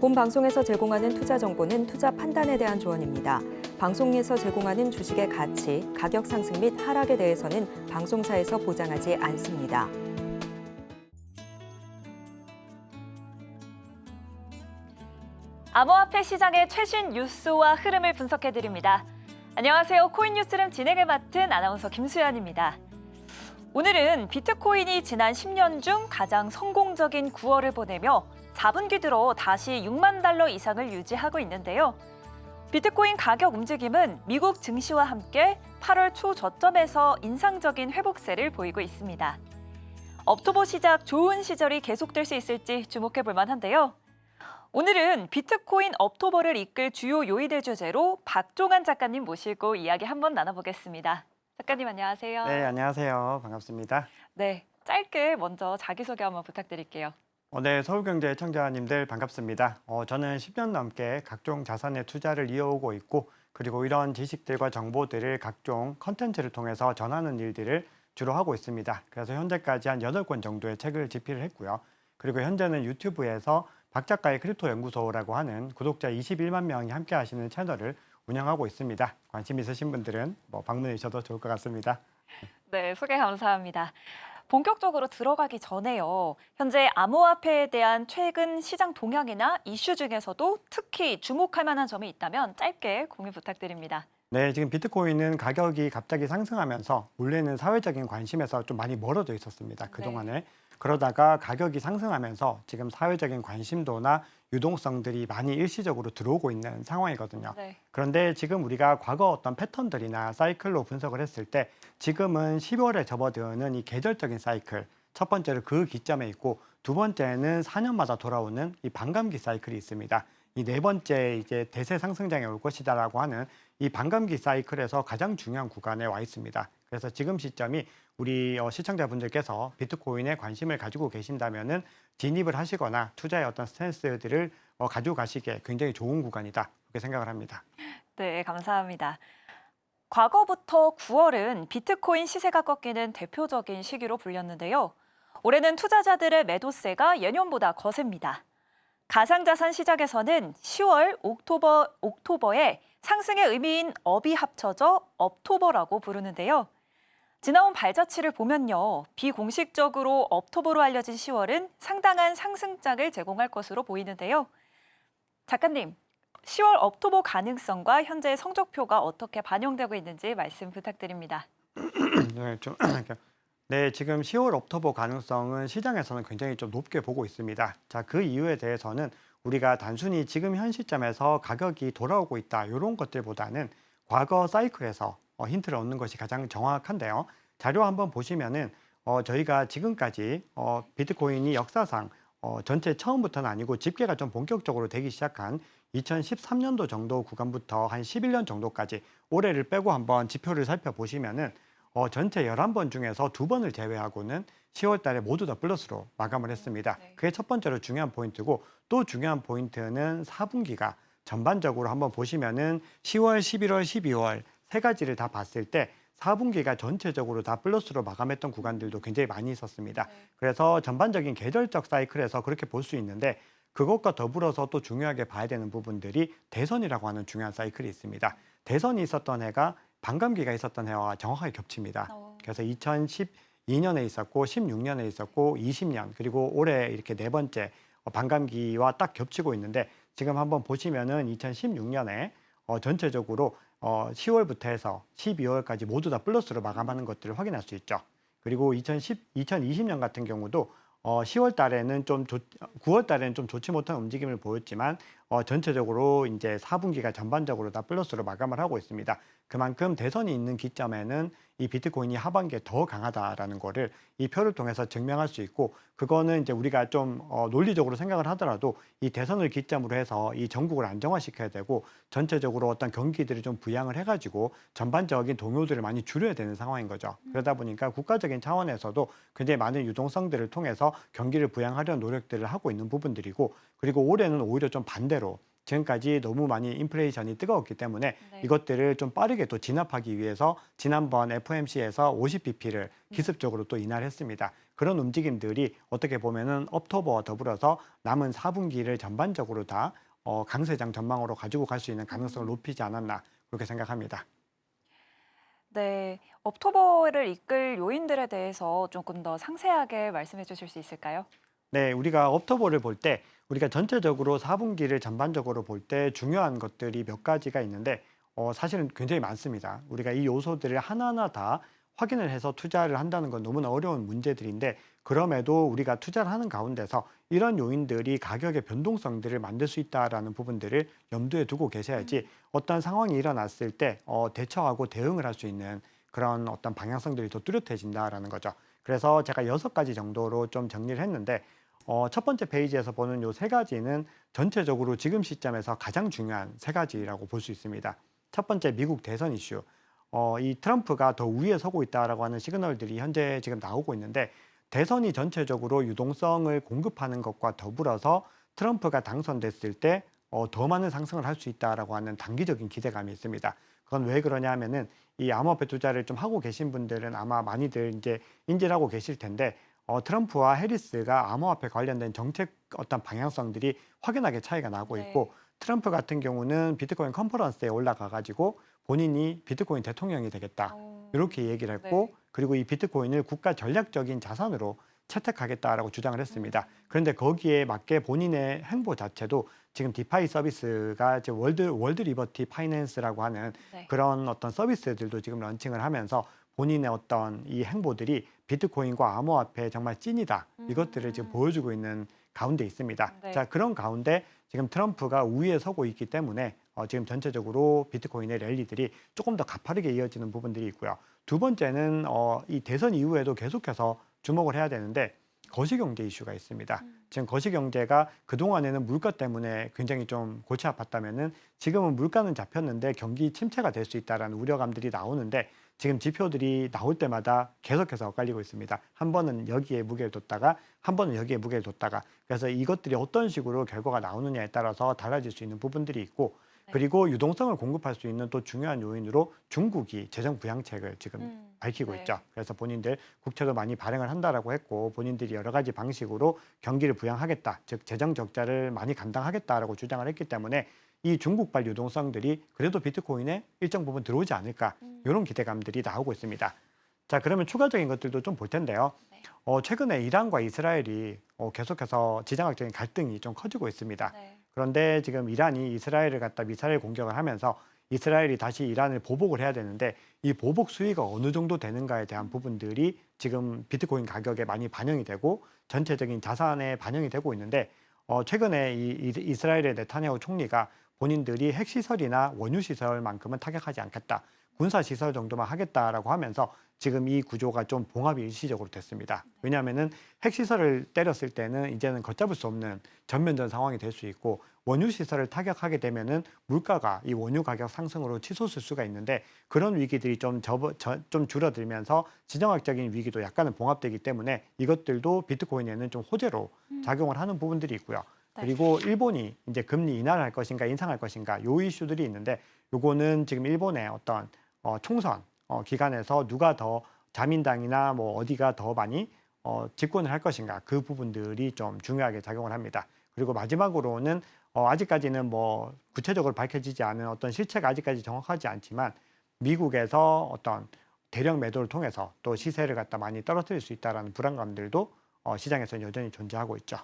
본 방송에서 제공하는 투자 정보는 투자 판단에 대한 조언입니다. 방송에서 제공하는 주식의 가치, 가격 상승 및 하락에 대해서는 방송사에서 보장하지 않습니다. 암호화폐 시장의 최신 뉴스와 흐름을 분석해드립니다. 안녕하세요. 코인뉴스룸 진행을 맡은 아나운서 김수연입니다. 오늘은 비트코인이 지난 10년 중 가장 성공적인 9월을 보내며 4분기 들어 다시 6만 달러 이상을 유지하고 있는데요. 비트코인 가격 움직임은 미국 증시와 함께 8월 초 저점에서 인상적인 회복세를 보이고 있습니다. 업토버 시작 좋은 시절이 계속될 수 있을지 주목해 볼 만한데요. 오늘은 비트코인 업토버를 이끌 주요 요인을 주제로 박종환 작가님 모시고 이야기 한번 나눠보겠습니다. 작가님 안녕하세요. 네, 안녕하세요. 반갑습니다. 네, 짧게 먼저 자기소개 한번 부탁드릴게요. 네, 서울경제 청자님들 반갑습니다. 저는 10년 넘게 각종 자산의 투자를 이어오고 있고 그리고 이런 지식들과 정보들을 각종 컨텐츠를 통해서 전하는 일들을 주로 하고 있습니다. 그래서 현재까지 한 8권 정도의 책을 집필을 했고요. 그리고 현재는 유튜브에서 박 작가의 크립토 연구소라고 하는 구독자 21만 명이 함께 하시는 채널을 운영하고 있습니다. 관심 있으신 분들은 방문해 주셔도 좋을 것 같습니다. 네, 소개 감사합니다. 본격적으로 들어가기 전에요. 현재 암호화폐에 대한 최근 시장 동향이나 이슈 중에서도 특히 주목할 만한 점이 있다면 짧게 공유 부탁드립니다. 네, 지금 비트코인은 가격이 갑자기 상승하면서 원래는 사회적인 관심에서 좀 많이 멀어져 있었습니다. 그동안에. 네. 그러다가 가격이 상승하면서 지금 사회적인 관심도나 유동성들이 많이 일시적으로 들어오고 있는 상황이거든요. 네. 그런데 지금 우리가 과거 어떤 패턴들이나 사이클로 분석을 했을 때 지금은 10월에 접어드는 이 계절적인 사이클, 첫 번째로 그 기점에 있고 두 번째는 4년마다 돌아오는 이 반감기 사이클이 있습니다. 이 네 번째 이제 대세 상승장에 올 것이다라고 하는 이 반감기 사이클에서 가장 중요한 구간에 와 있습니다. 그래서 지금 시점이 우리 시청자분들께서 비트코인에 관심을 가지고 계신다면은 진입을 하시거나 투자의 어떤 스탠스들을 가지고 가시기에 굉장히 좋은 구간이다 그렇게 생각을 합니다. 네, 감사합니다. 과거부터 9월은 비트코인 시세가 꺾이는 대표적인 시기로 불렸는데요. 올해는 투자자들의 매도세가 예년보다 거셉니다. 가상자산 시장에서는 10월, 옥토버에 상승의 의미인 업이 합쳐져 업토버라고 부르는데요. 지나온 발자취를 보면요. 비공식적으로 업토버로 알려진 10월은 상당한 상승장을 제공할 것으로 보이는데요. 작가님, 10월 업토버 가능성과 현재 성적표가 어떻게 반영되고 있는지 말씀 부탁드립니다. 네, 지금 10월 업토버 가능성은 시장에서는 굉장히 좀 높게 보고 있습니다. 자, 그 이유에 대해서는 우리가 단순히 지금 현 시점에서 가격이 돌아오고 있다 이런 것들보다는 과거 사이클에서 힌트를 얻는 것이 가장 정확한데요. 자료 한번 보시면은 저희가 지금까지 비트코인이 역사상 전체 처음부터는 아니고 집계가 좀 본격적으로 되기 시작한 2013년도 정도 구간부터 한 11년 정도까지 올해를 빼고 한번 지표를 살펴보시면은 전체 11번 중에서 2번을 제외하고는 10월 달에 모두 다 플러스로 마감을 했습니다. 네. 그게 첫 번째로 중요한 포인트고 또 중요한 포인트는 4분기가 전반적으로 한번 보시면은 10월, 11월, 12월 세 가지를 다 봤을 때 4분기가 전체적으로 다 플러스로 마감했던 구간들도 굉장히 많이 있었습니다. 네. 그래서 전반적인 계절적 사이클에서 그렇게 볼 수 있는데 그것과 더불어서 또 중요하게 봐야 되는 부분들이 대선이라고 하는 중요한 사이클이 있습니다. 대선이 있었던 해가 반감기가 있었던 해와 정확하게 겹칩니다. 그래서 2012년에 있었고 16년에 있었고 20년 그리고 올해 이렇게 네 번째 반감기와 딱 겹치고 있는데 지금 한번 보시면은 2016년에 전체적으로 10월부터 해서 12월까지 모두 다 플러스로 마감하는 것들을 확인할 수 있죠. 그리고 2020년 같은 경우도 10월 달에는 9월 달에는 좀 좋지 못한 움직임을 보였지만 전체적으로 이제 4분기가 전반적으로 다 플러스로 마감을 하고 있습니다. 그만큼 대선이 있는 기점에는 이 비트코인이 하반기에 더 강하다라는 거를 이 표를 통해서 증명할 수 있고 그거는 이제 우리가 좀 논리적으로 생각을 하더라도 이 대선을 기점으로 해서 이 전국을 안정화시켜야 되고 전체적으로 어떤 경기들을 좀 부양을 해가지고 전반적인 동요들을 많이 줄여야 되는 상황인 거죠. 그러다 보니까 국가적인 차원에서도 굉장히 많은 유동성들을 통해서 경기를 부양하려는 노력들을 하고 있는 부분들이고 그리고 올해는 오히려 좀 반대로 지금까지 너무 많이 인플레이션이 뜨거웠기 때문에 네. 이것들을 좀 빠르게 또 진압하기 위해서 지난번 FOMC에서 50bp를 기습적으로 또 인하를 했습니다. 그런 움직임들이 어떻게 보면은 옥토버와 더불어서 남은 4분기를 전반적으로 다 강세장 전망으로 가지고 갈 수 있는 가능성을 높이지 않았나 그렇게 생각합니다. 네, 옥토버를 이끌 요인들에 대해서 조금 더 상세하게 말씀해 주실 수 있을까요? 네, 우리가 옥토버를 볼 때 우리가 전체적으로 4분기를 전반적으로 볼 때 중요한 것들이 몇 가지가 있는데 사실은 굉장히 많습니다. 우리가 이 요소들을 하나하나 다 확인을 해서 투자를 한다는 건 너무나 어려운 문제들인데 그럼에도 우리가 투자를 하는 가운데서 이런 요인들이 가격의 변동성들을 만들 수 있다라는 부분들을 염두에 두고 계셔야지 어떤 상황이 일어났을 때 대처하고 대응을 할 수 있는 그런 어떤 방향성들이 더 뚜렷해진다라는 거죠. 그래서 제가 6가지 정도로 좀 정리를 했는데 첫 번째 페이지에서 보는 요 3가지는 전체적으로 지금 시점에서 가장 중요한 3가지라고 볼 수 있습니다. 첫 번째 미국 대선 이슈. 이 트럼프가 더 우위에 서고 있다라고 하는 시그널들이 현재 지금 나오고 있는데 대선이 전체적으로 유동성을 공급하는 것과 더불어서 트럼프가 당선됐을 때 더 많은 상승을 할 수 있다라고 하는 단기적인 기대감이 있습니다. 그건 왜 그러냐 하면은 이 암호화폐 투자를 좀 하고 계신 분들은 아마 많이들 이제 인지를 하고 계실 텐데 트럼프와 해리스가 암호화폐 관련된 정책 어떤 방향성들이 확연하게 차이가 나고 있고 트럼프 같은 경우는 비트코인 컨퍼런스에 올라가 가지고 본인이 비트코인 대통령이 되겠다. 이렇게 얘기를 했고 그리고 이 비트코인을 국가 전략적인 자산으로 채택하겠다라고 주장을 했습니다. 그런데 거기에 맞게 본인의 행보 자체도 지금 디파이 서비스가 이제 월드 리버티 파이낸스라고 하는 그런 어떤 서비스들도 지금 런칭을 하면서 본인의 어떤 이 행보들이 비트코인과 암호화폐 정말 찐이다. 이것들을 지금 보여주고 있는 가운데 있습니다. 자, 그런 가운데 지금 트럼프가 우위에 서고 있기 때문에 지금 전체적으로 비트코인의 랠리들이 조금 더 가파르게 이어지는 부분들이 있고요. 두 번째는 이 대선 이후에도 계속해서 주목을 해야 되는데 거시경제 이슈가 있습니다. 지금 거시경제가 그동안에는 물가 때문에 굉장히 좀 골치 아팠다면은 지금은 물가는 잡혔는데 경기 침체가 될 수 있다라는 우려감들이 나오는데 지금 지표들이 나올 때마다 계속해서 엇갈리고 있습니다. 한 번은 여기에 무게를 뒀다가 한 번은 여기에 무게를 뒀다가 그래서 이것들이 어떤 식으로 결과가 나오느냐에 따라서 달라질 수 있는 부분들이 있고 그리고 유동성을 공급할 수 있는 또 중요한 요인으로 중국이 재정 부양책을 지금 밝히고 있죠. 그래서 본인들 국채도 많이 발행을 한다라고 했고 본인들이 여러 가지 방식으로 경기를 부양하겠다, 즉 재정 적자를 많이 감당하겠다라고 주장을 했기 때문에 이 중국발 유동성들이 그래도 비트코인에 일정 부분 들어오지 않을까 이런 기대감들이 나오고 있습니다. 자, 그러면 추가적인 것들도 좀 볼 텐데요. 최근에 이란과 이스라엘이 계속해서 지정학적인 갈등이 좀 커지고 있습니다. 그런데 지금 이란이 이스라엘을 갖다 미사일 공격을 하면서 이스라엘이 다시 이란을 보복을 해야 되는데 이 보복 수위가 어느 정도 되는가에 대한 부분들이 지금 비트코인 가격에 많이 반영이 되고 전체적인 자산에 반영이 되고 있는데 최근에 이 이스라엘의 네타냐후 총리가 본인들이 핵시설이나 원유시설만큼은 타격하지 않겠다. 군사시설 정도만 하겠다라고 하면서 지금 이 구조가 좀 봉합이 일시적으로 됐습니다. 왜냐하면은 핵시설을 때렸을 때는 이제는 걷잡을 수 없는 전면전 상황이 될 수 있고 원유시설을 타격하게 되면은 물가가 이 원유 가격 상승으로 치솟을 수가 있는데 그런 위기들이 좀 줄어들면서 지정학적인 위기도 약간은 봉합되기 때문에 이것들도 비트코인에는 좀 호재로 작용을 하는 부분들이 있고요. 그리고 일본이 이제 금리 인하를 할 것인가 인상할 것인가 요 이슈들이 있는데 요거는 지금 일본의 어떤 총선 기간에서 누가 더 자민당이나 뭐 어디가 더 많이 집권을 할 것인가 그 부분들이 좀 중요하게 작용을 합니다. 그리고 마지막으로는 아직까지는 뭐 구체적으로 밝혀지지 않은 어떤 실체가 아직까지 정확하지 않지만 미국에서 어떤 대량 매도를 통해서 또 시세를 갖다 많이 떨어뜨릴 수 있다는 불안감들도 시장에서 여전히 존재하고 있죠.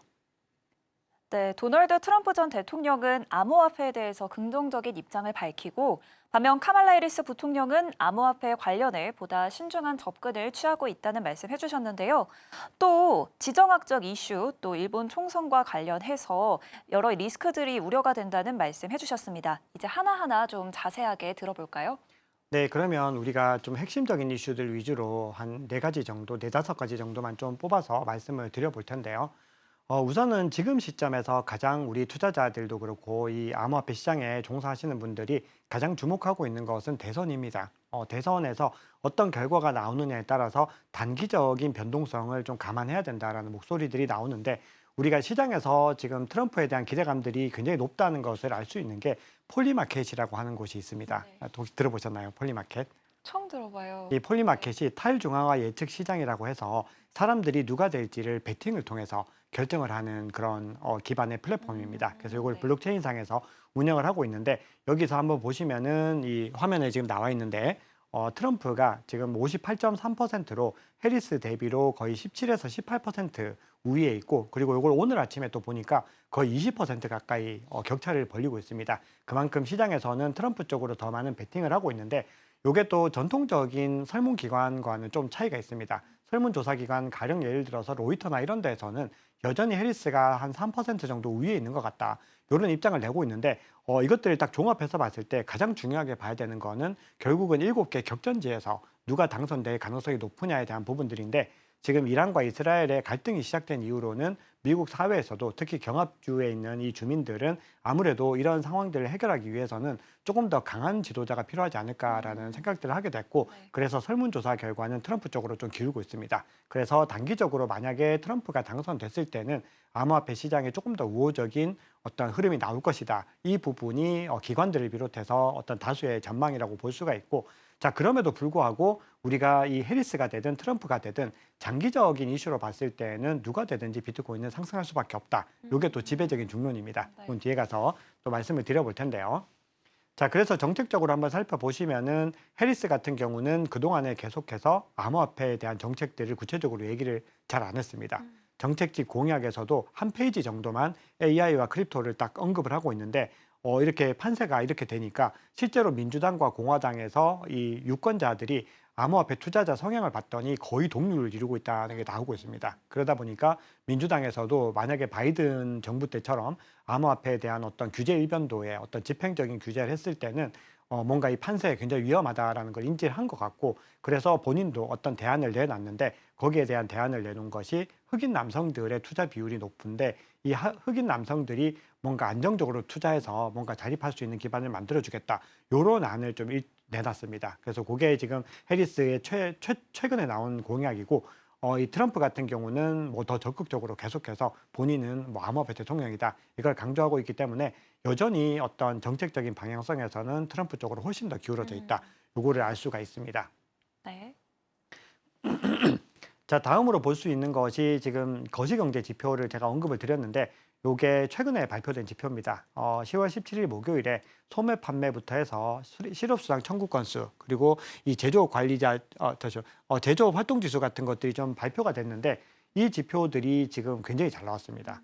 네, 도널드 트럼프 전 대통령은 암호화폐에 대해서 긍정적인 입장을 밝히고 반면 카말라 해리스 부통령은 암호화폐 관련해 보다 신중한 접근을 취하고 있다는 말씀 해주셨는데요. 또 지정학적 이슈, 또 일본 총선과 관련해서 여러 리스크들이 우려가 된다는 말씀 해주셨습니다. 이제 하나하나 좀 자세하게 들어볼까요? 네, 그러면 우리가 좀 핵심적인 이슈들 위주로 한 4가지 정도, 4~5가지 정도만 좀 뽑아서 말씀을 드려볼 텐데요. 우선은 지금 시점에서 가장 우리 투자자들도 그렇고 이 암호화폐 시장에 종사하시는 분들이 가장 주목하고 있는 것은 대선입니다. 대선에서 어떤 결과가 나오느냐에 따라서 단기적인 변동성을 좀 감안해야 된다라는 목소리들이 나오는데 우리가 시장에서 지금 트럼프에 대한 기대감들이 굉장히 높다는 것을 알 수 있는 게 폴리마켓이라고 하는 곳이 있습니다. 혹시 들어보셨나요? 폴리마켓? 처음 들어봐요. 이 폴리마켓이 탈중앙화 예측 시장이라고 해서 사람들이 누가 될지를 베팅을 통해서 결정을 하는 그런 기반의 플랫폼입니다. 그래서 이걸 네. 블록체인상에서 운영을 하고 있는데 여기서 한번 보시면은 이 화면에 지금 나와 있는데 트럼프가 지금 58.3%로 해리스 대비로 거의 17에서 18% 우위에 있고 그리고 이걸 오늘 아침에 또 보니까 거의 20% 가까이 격차를 벌리고 있습니다. 그만큼 시장에서는 트럼프 쪽으로 더 많은 베팅을 하고 있는데 이게 또 전통적인 설문기관과는 좀 차이가 있습니다. 설문조사기관 가령 예를 들어서 로이터나 이런 데에서는 여전히 해리스가 한 3% 정도 위에 있는 것 같다. 이런 입장을 내고 있는데 이것들을 딱 종합해서 봤을 때 가장 중요하게 봐야 되는 거는 결국은 7개 격전지에서 누가 당선될 가능성이 높으냐에 대한 부분들인데 지금 이란과 이스라엘의 갈등이 시작된 이후로는 미국 사회에서도 특히 경합주에 있는 이 주민들은 아무래도 이런 상황들을 해결하기 위해서는 조금 더 강한 지도자가 필요하지 않을까라는 생각들을 하게 됐고 네. 그래서 설문조사 결과는 트럼프 쪽으로 좀 기울고 있습니다. 그래서 단기적으로 만약에 트럼프가 당선됐을 때는 암호화폐 시장에 조금 더 우호적인 어떤 흐름이 나올 것이다. 이 부분이 기관들을 비롯해서 어떤 다수의 전망이라고 볼 수가 있고 자, 그럼에도 불구하고 우리가 이 해리스가 되든 트럼프가 되든 장기적인 이슈로 봤을 때는 누가 되든지 비트코인은 상승할 수밖에 없다. 이게 또 지배적인 중론입니다. 네. 그건 뒤에 가서 또 말씀을 드려볼 텐데요. 자, 그래서 정책적으로 한번 살펴보시면은 해리스 같은 경우는 그동안에 계속해서 암호화폐에 대한 정책들을 구체적으로 얘기를 잘 안 했습니다. 정책직 공약에서도 한 페이지 정도만 AI와 크립토를 딱 언급을 하고 있는데 이렇게 판세가 이렇게 되니까 실제로 민주당과 공화당에서 이 유권자들이 암호화폐 투자자 성향을 봤더니 거의 동률을 이루고 있다는 게 나오고 있습니다. 그러다 보니까 민주당에서도 만약에 바이든 정부 때처럼 암호화폐에 대한 어떤 규제 일변도에 어떤 집행적인 규제를 했을 때는 뭔가 이 판세에 굉장히 위험하다라는 걸 인지를 한 것 같고 그래서 본인도 어떤 대안을 내놨는데 거기에 대한 대안을 내놓은 것이 흑인 남성들의 투자 비율이 높은데 이 흑인 남성들이 뭔가 안정적으로 투자해서 뭔가 자립할 수 있는 기반을 만들어주겠다. 이런 안을 좀 내놨습니다. 그래서 그게 지금 해리스의 최근에 나온 공약이고 이 트럼프 같은 경우는 뭐 더 적극적으로 계속해서 본인은 뭐 암호화폐 대통령이다. 이걸 강조하고 있기 때문에 여전히 어떤 정책적인 방향성에서는 트럼프 쪽으로 훨씬 더 기울어져 있다. 요거를 알 수가 있습니다. 네. 자, 다음으로 볼 수 있는 것이 지금 거시경제 지표를 제가 언급을 드렸는데 요게 최근에 발표된 지표입니다. 10월 17일 목요일에 소매 판매부터 해서 실업수당 청구 건수 그리고 이 제조업 관리자 제조업 활동 지수 같은 것들이 좀 발표가 됐는데 이 지표들이 지금 굉장히 잘 나왔습니다.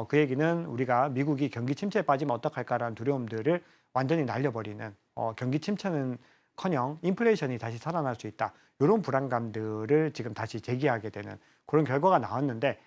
그 얘기는 우리가 미국이 경기 침체에 빠지면 어떡할까라는 두려움들을 완전히 날려버리는 경기 침체는커녕 인플레이션이 다시 살아날 수 있다. 이런 불안감들을 지금 다시 제기하게 되는 그런 결과가 나왔는데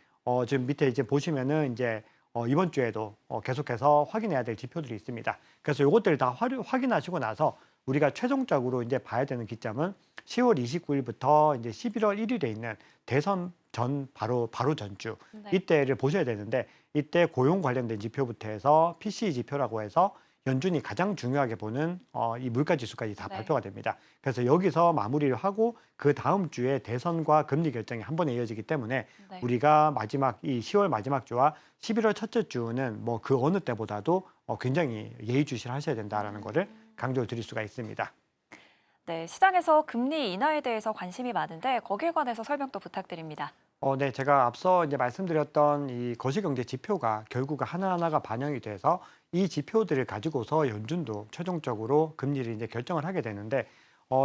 지금 밑에 이제 보시면은 이제 이번 주에도 계속해서 확인해야 될 지표들이 있습니다. 그래서 이것들을 다 확인하시고 나서 우리가 최종적으로 이제 봐야 되는 기점은 10월 29일부터 이제 11월 1일에 있는 대선 전 바로 전주 네. 이때를 보셔야 되는데 이때 고용 관련된 지표부터 해서 PCE 지표라고 해서 연준이 가장 중요하게 보는 이 물가 지수까지 다 네. 발표가 됩니다. 그래서 여기서 마무리를 하고 그 다음 주에 대선과 금리 결정이 한 번에 이어지기 때문에 네. 우리가 이 10월 마지막 주와 11월 첫째 주는 뭐 그 어느 때보다도 굉장히 예의주시하셔야 된다라는 거를 강조를 드릴 수가 있습니다. 네, 시장에서 금리 인하에 대해서 관심이 많은데 거기에 관해서 설명도 부탁드립니다. 네, 제가 앞서 이제 말씀드렸던 이 거시경제 지표가 결국 하나하나가 반영이 돼서 이 지표들을 가지고서 연준도 최종적으로 금리를 이제 결정을 하게 되는데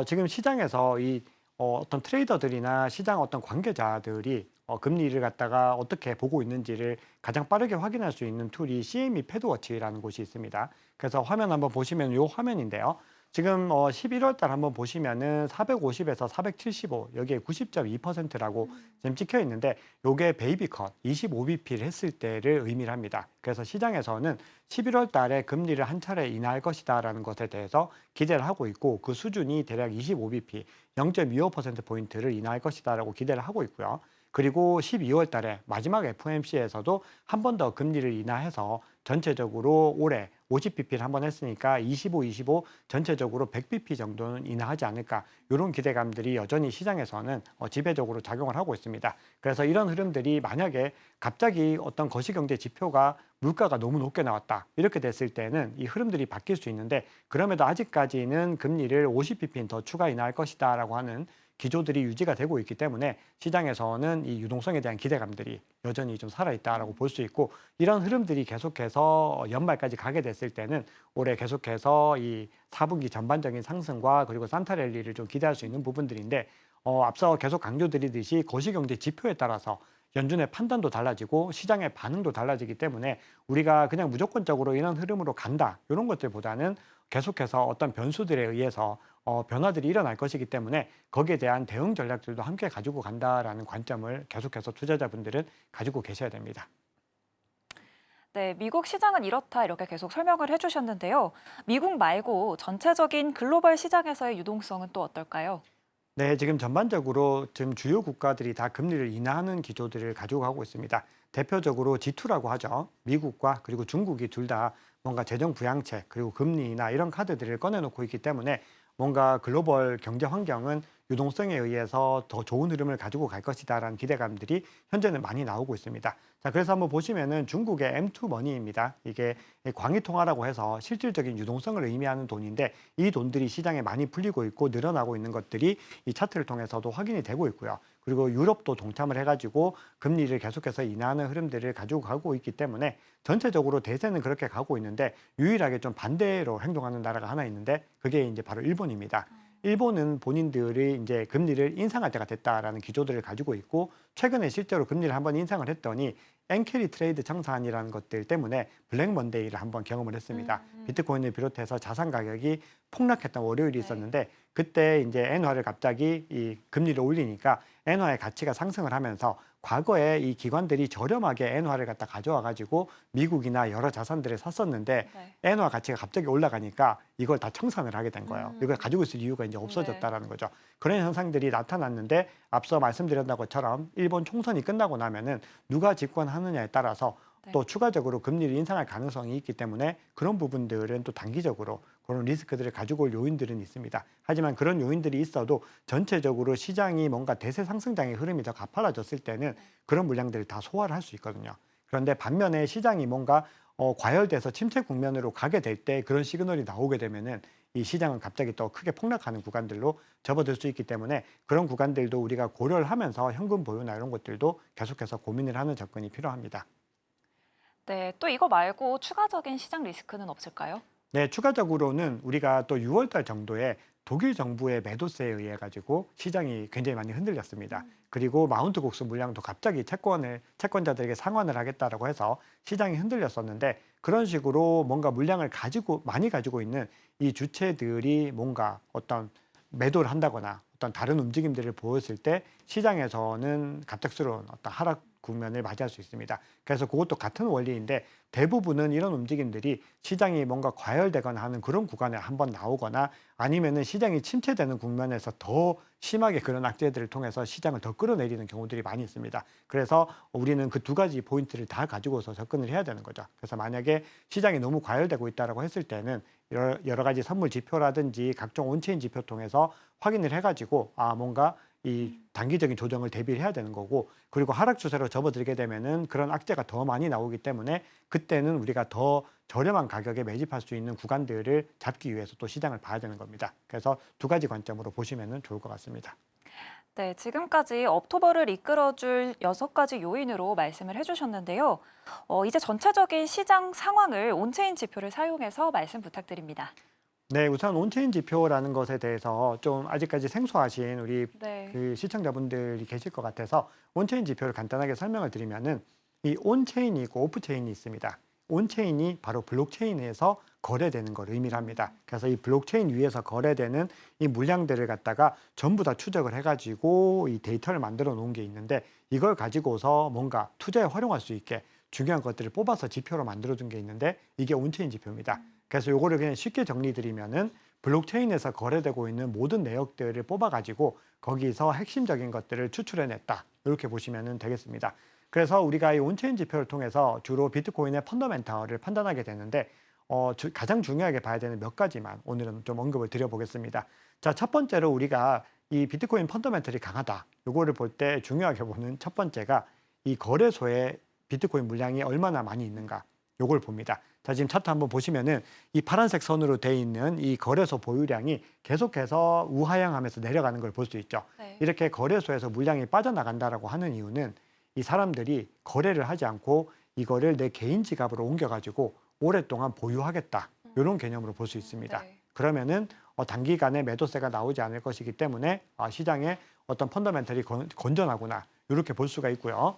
지금 시장에서 이 어떤 트레이더들이나 시장 어떤 관계자들이 금리를 갖다가 어떻게 보고 있는지를 가장 빠르게 확인할 수 있는 툴이 CME 패드워치라는 곳이 있습니다. 그래서 화면 한번 보시면 이 화면인데요. 지금 11월 달 한번 보시면은 450에서 475 여기에 90.2%라고 지금 찍혀 있는데 요게 베이비 컷 25bp를 했을 때를 의미를 합니다. 그래서 시장에서는 11월 달에 금리를 한 차례 인하할 것이다라는 것에 대해서 기대를 하고 있고 그 수준이 대략 25bp 0.25% 포인트를 인하할 것이다라고 기대를 하고 있고요. 그리고 12월 달에 마지막 FOMC에서도 한 번 더 금리를 인하해서 전체적으로 올해 50bp를 한번 했으니까 25 전체적으로 100bp 정도는 인하하지 않을까 이런 기대감들이 여전히 시장에서는 지배적으로 작용을 하고 있습니다. 그래서 이런 흐름들이 만약에 갑자기 어떤 거시경제 지표가 물가가 너무 높게 나왔다 이렇게 됐을 때는 이 흐름들이 바뀔 수 있는데 그럼에도 아직까지는 금리를 50bp는 더 추가 인하할 것이다라고 하는 기조들이 유지가 되고 있기 때문에 시장에서는 이 유동성에 대한 기대감들이 여전히 좀 살아있다라고 볼 수 있고 이런 흐름들이 계속해서 연말까지 가게 됐을 때는 올해 계속해서 이 4분기 전반적인 상승과 그리고 산타 랠리를 좀 기대할 수 있는 부분들인데 앞서 계속 강조드리듯이 거시경제 지표에 따라서 연준의 판단도 달라지고 시장의 반응도 달라지기 때문에 우리가 그냥 무조건적으로 이런 흐름으로 간다 이런 것들보다는 계속해서 어떤 변수들에 의해서 변화들이 일어날 것이기 때문에 거기에 대한 대응 전략들도 함께 가지고 간다라는 관점을 계속해서 투자자분들은 가지고 계셔야 됩니다. 네, 미국 시장은 이렇다 이렇게 계속 설명을 해주셨는데요. 미국 말고 전체적인 글로벌 시장에서의 유동성은 또 어떨까요? 네, 지금 전반적으로 지금 주요 국가들이 다 금리를 인하하는 기조들을 가지고 가고 있습니다. 대표적으로 G2라고 하죠. 미국과 그리고 중국이 둘 다 뭔가 재정 부양책 그리고 금리 인하 이런 카드들을 꺼내놓고 있기 때문에 뭔가 글로벌 경제 환경은 유동성에 의해서 더 좋은 흐름을 가지고 갈 것이다라는 기대감들이 현재는 많이 나오고 있습니다. 자, 그래서 한번 보시면은 중국의 M2 머니입니다. 이게 광의통화라고 해서 실질적인 유동성을 의미하는 돈인데 이 돈들이 시장에 많이 풀리고 있고 늘어나고 있는 것들이 이 차트를 통해서도 확인이 되고 있고요. 그리고 유럽도 동참을 해가지고 금리를 계속해서 인하하는 흐름들을 가지고 가고 있기 때문에 전체적으로 대세는 그렇게 가고 있는데 유일하게 좀 반대로 행동하는 나라가 하나 있는데 그게 이제 바로 일본입니다. 일본은 본인들이 이제 금리를 인상할 때가 됐다라는 기조들을 가지고 있고 최근에 실제로 금리를 한번 인상을 했더니 엔캐리 트레이드 청산이라는 것들 때문에 블랙 먼데이를 한번 경험을 했습니다. 비트코인을 비롯해서 자산 가격이 폭락했던 월요일이 있었는데 그때 이제 엔화를 갑자기 이 금리를 올리니까 엔화의 가치가 상승을 하면서 과거에 이 기관들이 저렴하게 엔화를 갖다 가져와 가지고 미국이나 여러 자산들을 샀었는데 엔화 가치가 갑자기 올라가니까 이걸 다 청산을 하게 된 거예요. 이걸 가지고 있을 이유가 이제 없어졌다라는 거죠. 그런 현상들이 나타났는데 앞서 말씀드렸던 것처럼 일본 총선이 끝나고 나면은 누가 집권하느냐에 따라서 또 추가적으로 금리를 인상할 가능성이 있기 때문에 그런 부분들은 또 단기적으로 그런 리스크들을 가지고 올 요인들은 있습니다. 하지만 그런 요인들이 있어도 전체적으로 시장이 뭔가 대세 상승장의 흐름이 더 가팔라졌을 때는 그런 물량들을 다 소화를 할 수 있거든요. 그런데 반면에 시장이 뭔가 과열돼서 침체 국면으로 가게 될 때 그런 시그널이 나오게 되면은 이 시장은 갑자기 또 크게 폭락하는 구간들로 접어들 수 있기 때문에 그런 구간들도 우리가 고려를 하면서 현금 보유나 이런 것들도 계속해서 고민을 하는 접근이 필요합니다. 네, 또 이거 말고 추가적인 시장 리스크는 없을까요? 네, 추가적으로는 우리가 또 6월 달 정도에 독일 정부의 매도세에 의해 가지고 시장이 굉장히 많이 흔들렸습니다. 그리고 마운트 곡수 물량도 갑자기 채권자들에게 상환을 하겠다라고 해서 시장이 흔들렸었는데 그런 식으로 뭔가 물량을 많이 가지고 있는 이 주체들이 뭔가 어떤 매도를 한다거나 어떤 다른 움직임들을 보였을 때 시장에서는 갑작스러운 어떤 하락 국면을 맞이할 수 있습니다. 그래서 그것도 같은 원리인데 대부분은 이런 움직임들이 시장이 뭔가 과열되거나 하는 그런 구간에 한번 나오거나 아니면은 시장이 침체되는 국면에서 더 심하게 그런 악재들을 통해서 시장을 더 끌어내리는 경우들이 많이 있습니다. 그래서 우리는 그 두 가지 포인트를 다 가지고서 접근을 해야 되는 거죠. 그래서 만약에 시장이 너무 과열되고 있다라고 했을 때는 여러 가지 선물 지표라든지 각종 온체인 지표 통해서 확인을 해가지고 뭔가 이 단기적인 조정을 대비를 해야 되는 거고 그리고 하락 추세로 접어들게 되면은 그런 악재가 더 많이 나오기 때문에 그때는 우리가 더 저렴한 가격에 매집할 수 있는 구간들을 잡기 위해서 또 시장을 봐야 되는 겁니다. 그래서 두 가지 관점으로 보시면은 좋을 것 같습니다. 네, 지금까지 업토버를 이끌어줄 6가지 요인으로 말씀을 해주셨는데요. 이제 전체적인 시장 상황을 온체인 지표를 사용해서 말씀 부탁드립니다. 네, 우선 온체인 지표라는 것에 대해서 좀 아직까지 생소하신 우리 네. 그 시청자분들이 계실 것 같아서 온체인 지표를 간단하게 설명을 드리면은 이 온체인이 있고 오프체인이 있습니다. 온체인이 바로 블록체인에서 거래되는 걸 의미를 합니다. 그래서 이 블록체인 위에서 거래되는 이 물량들을 갖다가 전부 다 추적을 해가지고 이 데이터를 만들어 놓은 게 있는데 이걸 가지고서 뭔가 투자에 활용할 수 있게 중요한 것들을 뽑아서 지표로 만들어둔 게 있는데 이게 온체인 지표입니다. 그래서 요거를 그냥 쉽게 정리드리면은 블록체인에서 거래되고 있는 모든 내역들을 뽑아가지고 거기서 핵심적인 것들을 추출해냈다. 이렇게 보시면 되겠습니다. 그래서 우리가 이 온체인 지표를 통해서 주로 비트코인의 펀더멘털을 판단하게 되는데 가장 중요하게 봐야 되는 몇 가지만 오늘은 좀 언급을 드려보겠습니다. 자, 첫 번째로 우리가 이 비트코인 펀더멘털이 강하다. 요거를 볼 때 중요하게 보는 첫 번째가 이 거래소에 비트코인 물량이 얼마나 많이 있는가. 요걸 봅니다. 자, 지금 차트 한번 보시면은 이 파란색 선으로 돼 있는 이 거래소 보유량이 계속해서 우하향하면서 내려가는 걸 볼 수 있죠. 네. 이렇게 거래소에서 물량이 빠져나간다라고 하는 이유는 이 사람들이 거래를 하지 않고 이거를 내 개인 지갑으로 옮겨가지고 오랫동안 보유하겠다. 이런 개념으로 볼 수 있습니다. 네. 그러면은 단기간에 매도세가 나오지 않을 것이기 때문에 시장에 어떤 펀더멘털이 건전하구나. 이렇게 볼 수가 있고요.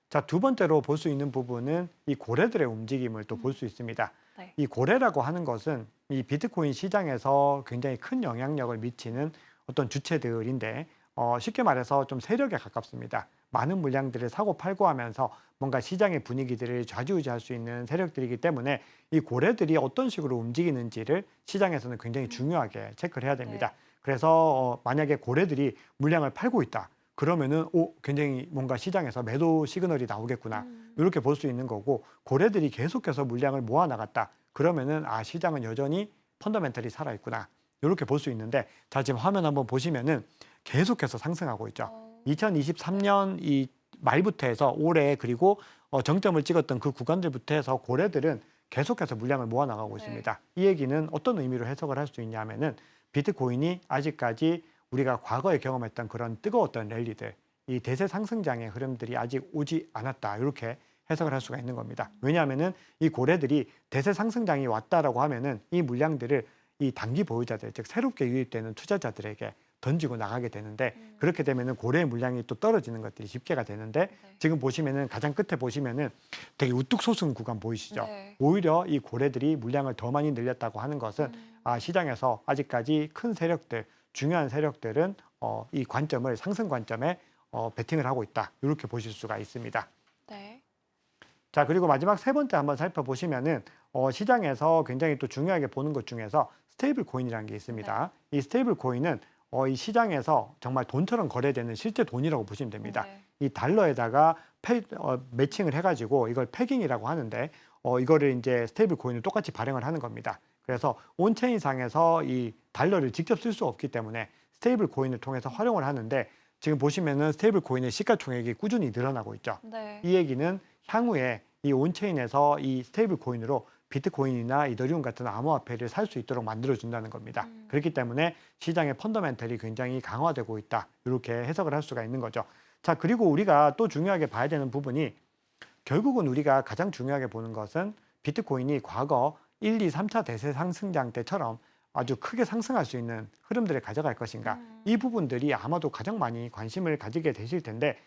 자, 두 번째로 볼 수 있는 부분은 이 고래들의 움직임을 또 볼 수 있습니다. 네. 이 고래라고 하는 것은 이 비트코인 시장에서 굉장히 큰 영향력을 미치는 어떤 주체들인데 쉽게 말해서 좀 세력에 가깝습니다. 많은 물량들을 사고 팔고 하면서 뭔가 시장의 분위기들을 좌지우지할 수 있는 세력들이기 때문에 이 고래들이 어떤 식으로 움직이는지를 시장에서는 굉장히 중요하게 체크를 해야 됩니다. 네. 그래서 만약에 고래들이 물량을 팔고 있다. 그러면은 굉장히 뭔가 시장에서 매도 시그널이 나오겠구나. 이렇게 볼 수 있는 거고 고래들이 계속해서 물량을 모아 나갔다. 그러면은 시장은 여전히 펀더멘털이 살아 있구나. 이렇게 볼 수 있는데 자, 지금 화면 한번 보시면은 계속해서 상승하고 있죠. 2023년 이 말부터 해서 올해 그리고 정점을 찍었던 그 구간들부터 해서 고래들은 계속해서 물량을 모아 나가고 있습니다. 이 얘기는 어떤 의미로 해석을 할 수 있냐면은 비트코인이 아직까지 우리가 과거에 경험했던 그런 뜨거웠던 랠리들, 이 대세 상승장의 흐름들이 아직 오지 않았다. 이렇게 해석을 할 수가 있는 겁니다. 왜냐하면은 이 고래들이 대세 상승장이 왔다라고 하면은 이 물량들을 이 단기 보유자들, 즉 새롭게 유입되는 투자자들에게 던지고 나가게 되는데 그렇게 되면은 고래의 물량이 또 떨어지는 것들이 집계가 되는데 지금 보시면은 가장 끝에 보시면은 되게 우뚝 솟은 구간 보이시죠? 네. 오히려 이 고래들이 물량을 더 많이 늘렸다고 하는 것은 시장에서 아직까지 큰 세력들, 중요한 세력들은 이 관점을 상승 관점에 베팅을 하고 있다. 이렇게 보실 수가 있습니다. 네. 자, 그리고 마지막 세 번째 한번 살펴보시면은 시장에서 굉장히 또 중요하게 보는 것 중에서 스테이블 코인이라는 게 있습니다. 이 스테이블 코인은 이 시장에서 정말 돈처럼 거래되는 실제 돈이라고 보시면 됩니다. 네. 이 달러에다가 매칭을 해가지고 이걸 패깅이라고 하는데 이거를 이제 스테이블 코인을 똑같이 발행을 하는 겁니다. 그래서 온체인상에서 이 달러를 직접 쓸 수 없기 때문에 스테이블 코인을 통해서 활용을 하는데 지금 보시면은 스테이블 코인의 시가총액이 꾸준히 늘어나고 있죠. 네. 이 얘기는 향후에 이 온체인에서 이 스테이블 코인으로 비트코인이나 이더리움 같은 암호화폐를 살 수 있도록 만들어준다는 겁니다. 그렇기 때문에 시장의 펀더멘털이 굉장히 강화되고 있다. 이렇게 해석을 할 수가 있는 거죠. 자, 그리고 우리가 또 중요하게 봐야 되는 부분이 결국은 우리가 가장 중요하게 보는 것은 비트코인이 과거 1, 2, 3차 대세 상승장 때처럼 아주 크게 상승할 수 있는 흐름들을 가져갈 것인가. 이 부분들이 아마도 가장 많이 관심을 가지게 되실 텐데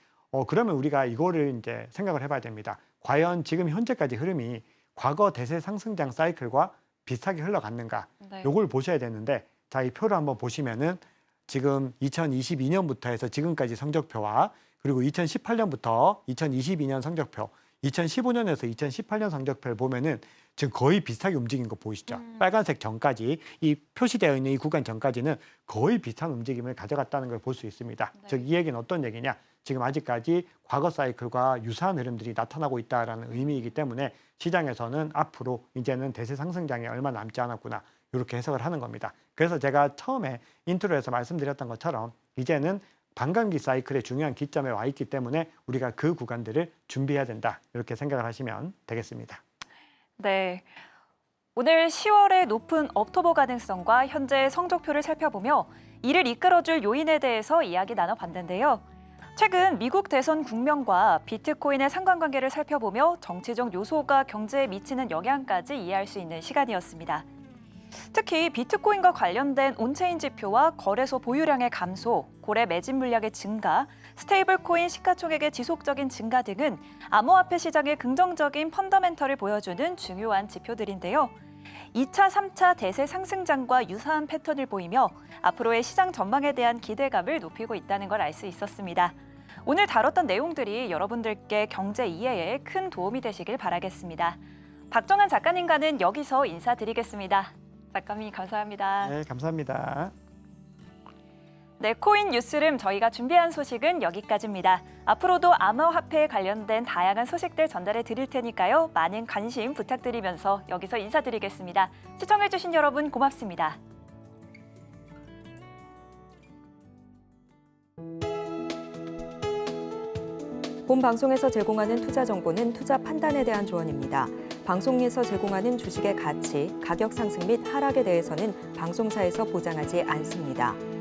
그러면 우리가 이거를 이제 생각을 해봐야 됩니다. 과연 지금 현재까지 흐름이 과거 대세 상승장 사이클과 비슷하게 흘러갔는가? 네. 요걸 보셔야 되는데 자, 이 표를 한번 보시면은 지금 2022년부터 해서 지금까지 성적표와 그리고 2018년부터 2022년 성적표, 2015년에서 2018년 성적표를 보면은 지금 거의 비슷하게 움직인 거 보이시죠? 빨간색 전까지 이 표시되어 있는 이 구간 전까지는 거의 비슷한 움직임을 가져갔다는 걸 볼 수 있습니다. 네. 즉 이 얘기는 어떤 얘기냐? 지금 아직까지 과거 사이클과 유사한 흐름들이 나타나고 있다라는 의미이기 때문에 시장에서는 앞으로 이제는 대세 상승장이 얼마 남지 않았구나 이렇게 해석을 하는 겁니다. 그래서 제가 처음에 인트로에서 말씀드렸던 것처럼 이제는 반감기 사이클의 중요한 기점에 와 있기 때문에 우리가 그 구간들을 준비해야 된다 이렇게 생각을 하시면 되겠습니다. 네. 오늘 10월의 높은 업토버 가능성과 현재 성적표를 살펴보며 이를 이끌어줄 요인에 대해서 이야기 나눠봤는데요. 최근 미국 대선 국면과 비트코인의 상관관계를 살펴보며 정치적 요소가 경제에 미치는 영향까지 이해할 수 있는 시간이었습니다. 특히 비트코인과 관련된 온체인 지표와 거래소 보유량의 감소, 고래 매집 물량의 증가, 스테이블 코인 시가총액의 지속적인 증가 등은 암호화폐 시장의 긍정적인 펀더멘털을 보여주는 중요한 지표들인데요. 2차, 3차 대세 상승장과 유사한 패턴을 보이며 앞으로의 시장 전망에 대한 기대감을 높이고 있다는 걸 알 수 있었습니다. 오늘 다뤘던 내용들이 여러분들께 경제 이해에 큰 도움이 되시길 바라겠습니다. 박정한 작가님과는 여기서 인사드리겠습니다. 작가님 감사합니다. 네, 감사합니다. 네, 코인 뉴스룸 저희가 준비한 소식은 여기까지입니다. 앞으로도 암호화폐에 관련된 다양한 소식들 전달해 드릴 테니까요. 많은 관심 부탁드리면서 여기서 인사드리겠습니다. 시청해주신 여러분 고맙습니다. 본 방송에서 제공하는 투자 정보는 투자 판단에 대한 조언입니다. 방송에서 제공하는 주식의 가치, 가격 상승 및 하락에 대해서는 방송사에서 보장하지 않습니다.